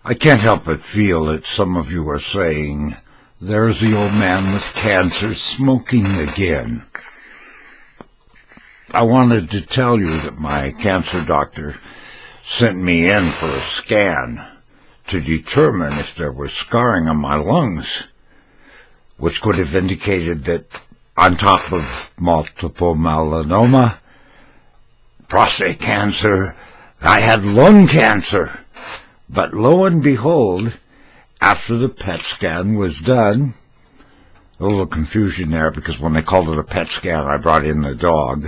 I can't help but feel that some of you are saying, there's the old man with cancer smoking again. I wanted to tell you that my cancer doctor sent me in for a scan to determine if there was scarring on my lungs, which could have indicated that on top of multiple myeloma, prostate cancer, I had lung cancer. But lo and behold, after the PET scan was done, a little confusion there because when they called it a PET scan, I brought in the dog.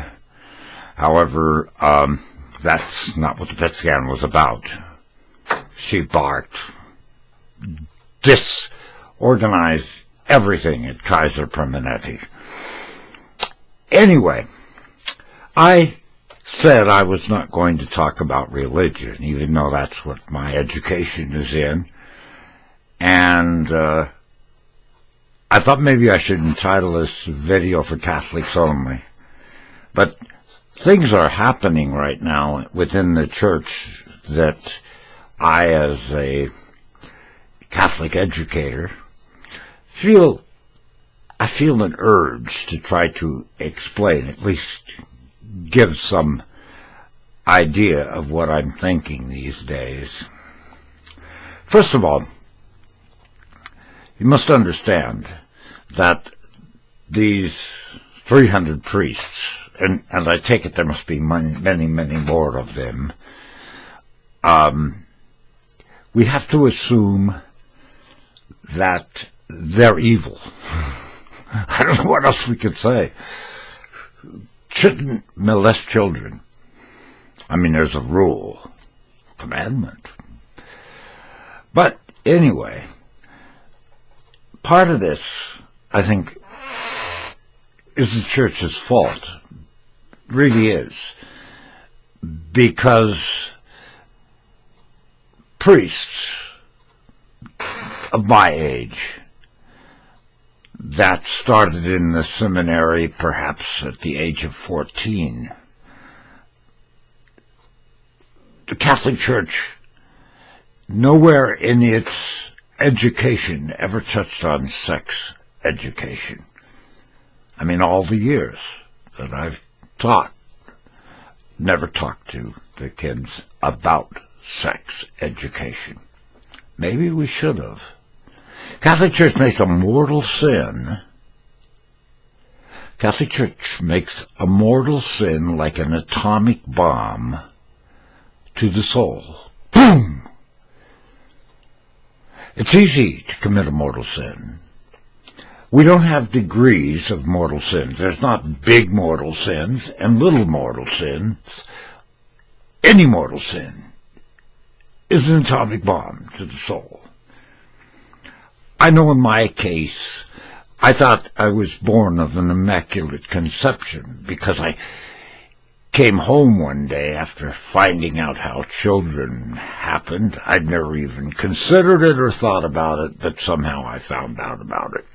However, that's not what the PET scan was about. She barked, disorganized everything at Kaiser Permanente. Anyway, I said I was not going to talk about religion, even though that's what my education is in. And I thought maybe I should entitle this video for Catholics only. But things are happening right now within the church that I, as a Catholic educator, feel an urge to try to explain, at least give some idea of what I'm thinking these days. First of all, you must understand that these 300 priests, and I take it there must be many, many more of them, we have to assume that they're evil. I don't know what else we could say. Shouldn't molest children. I mean, there's a rule, commandment. But anyway, part of this, I think, is the church's fault. It really is. Because priests of my age that started in the seminary perhaps at the age of 14. The Catholic Church, nowhere in its education ever touched on sex education. I mean, all the years that I've taught, never talked to the kids about sex education. Maybe we should have. Catholic Church makes a mortal sin. Catholic Church makes a mortal sin like an atomic bomb to the soul. Boom! It's easy to commit a mortal sin. We don't have degrees of mortal sins. There's not big mortal sins and little mortal sins. Any mortal sin is an atomic bomb to the soul. I know in my case, I thought I was born of an immaculate conception because I came home one day after finding out how children happened. I'd never even considered it or thought about it, but somehow I found out about it.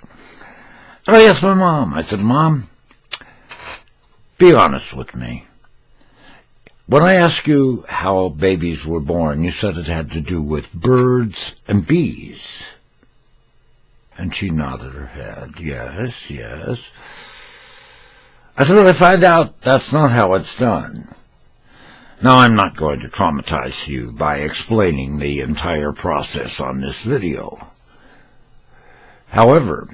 And I asked my mom, I said, Mom, be honest with me. When I asked you how babies were born, you said it had to do with birds and bees. And she nodded her head. Yes, yes. I said, well, I find out that's not how it's done. Now, I'm not going to traumatize you by explaining the entire process on this video. However,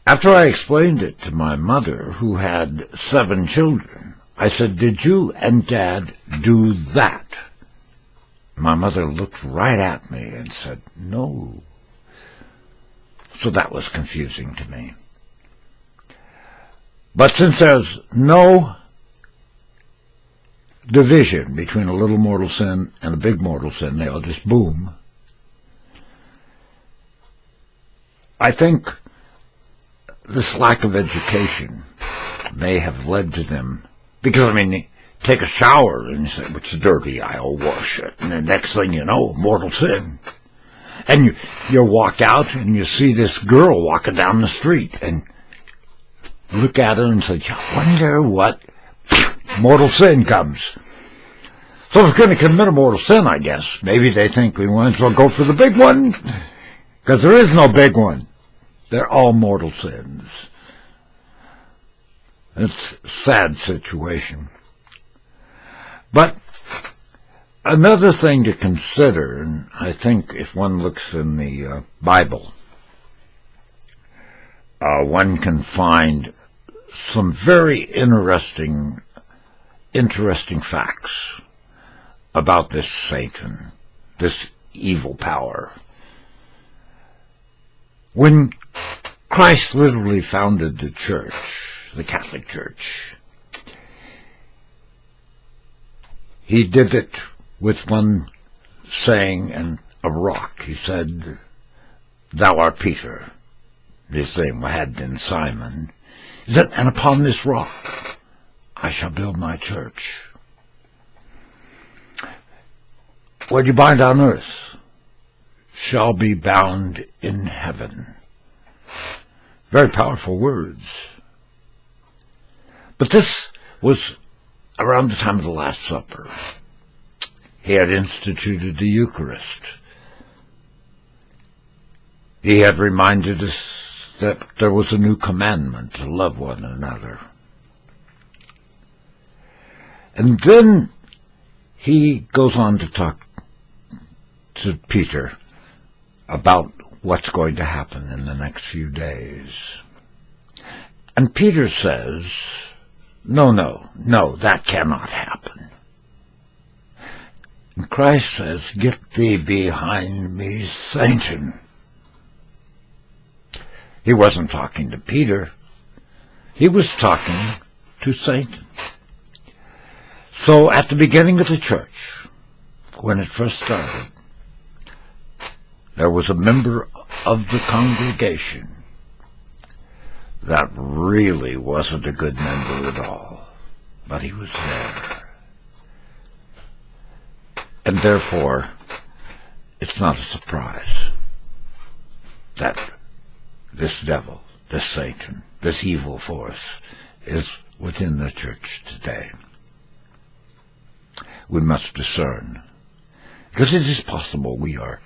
after I explained it to my mother, who had 7 children, I said, did you and Dad do that? My mother looked right at me and said, no. So that was confusing to me. But since there's no division between a little mortal sin and a big mortal sin, they all just boom, I think this lack of education may have led to them. Because, I mean, take a shower and you say, it's dirty, I'll wash it. And the next thing you know, mortal sin. And you walk out and you see this girl walking down the street and look at her and say, I wonder what mortal sin comes. So if we're going to commit a mortal sin, I guess, maybe they think we might as well go for the big one, because there is no big one. They're all mortal sins. It's a sad situation. But another thing to consider, and I think if one looks in the Bible, one can find some very interesting facts about this Satan, this evil power. When Christ literally founded the church, the Catholic Church, he did it with one saying and a rock. He said, "Thou art Peter." His name had been Simon. He said, "And upon this rock I shall build my church. What you bind on earth shall be bound in heaven." Very powerful words. But this was around the time of the Last Supper. He had instituted the Eucharist. He had reminded us that there was a new commandment to love one another. And then he goes on to talk to Peter about what's going to happen in the next few days. And Peter says, no, that cannot happen. And Christ says, "Get thee behind me, Satan." He wasn't talking to Peter. He was talking to Satan. So at the beginning of the church, when it first started, there was a member of the congregation that really wasn't a good member at all, but he was there. And therefore, it's not a surprise that this devil, this Satan, this evil force is within the church today. We must discern, because it is possible we are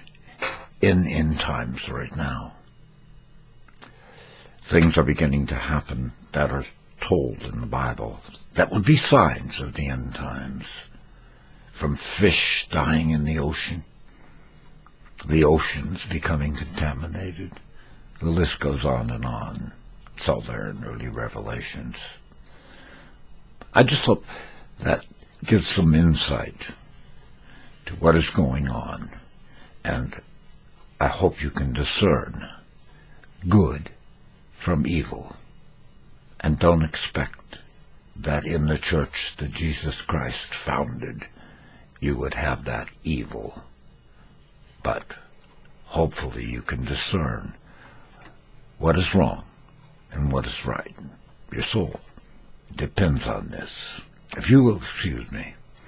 in end times right now. Things are beginning to happen that are told in the Bible that would be signs of the end times. From fish dying in the ocean, the oceans becoming contaminated. The list goes on and on. It's all there in early Revelations. I just hope that gives some insight to what is going on, and I hope you can discern good from evil, and don't expect that in the church that Jesus Christ founded you would have that evil, but hopefully you can discern what is wrong and what is right. Your soul depends on this. If you will excuse me.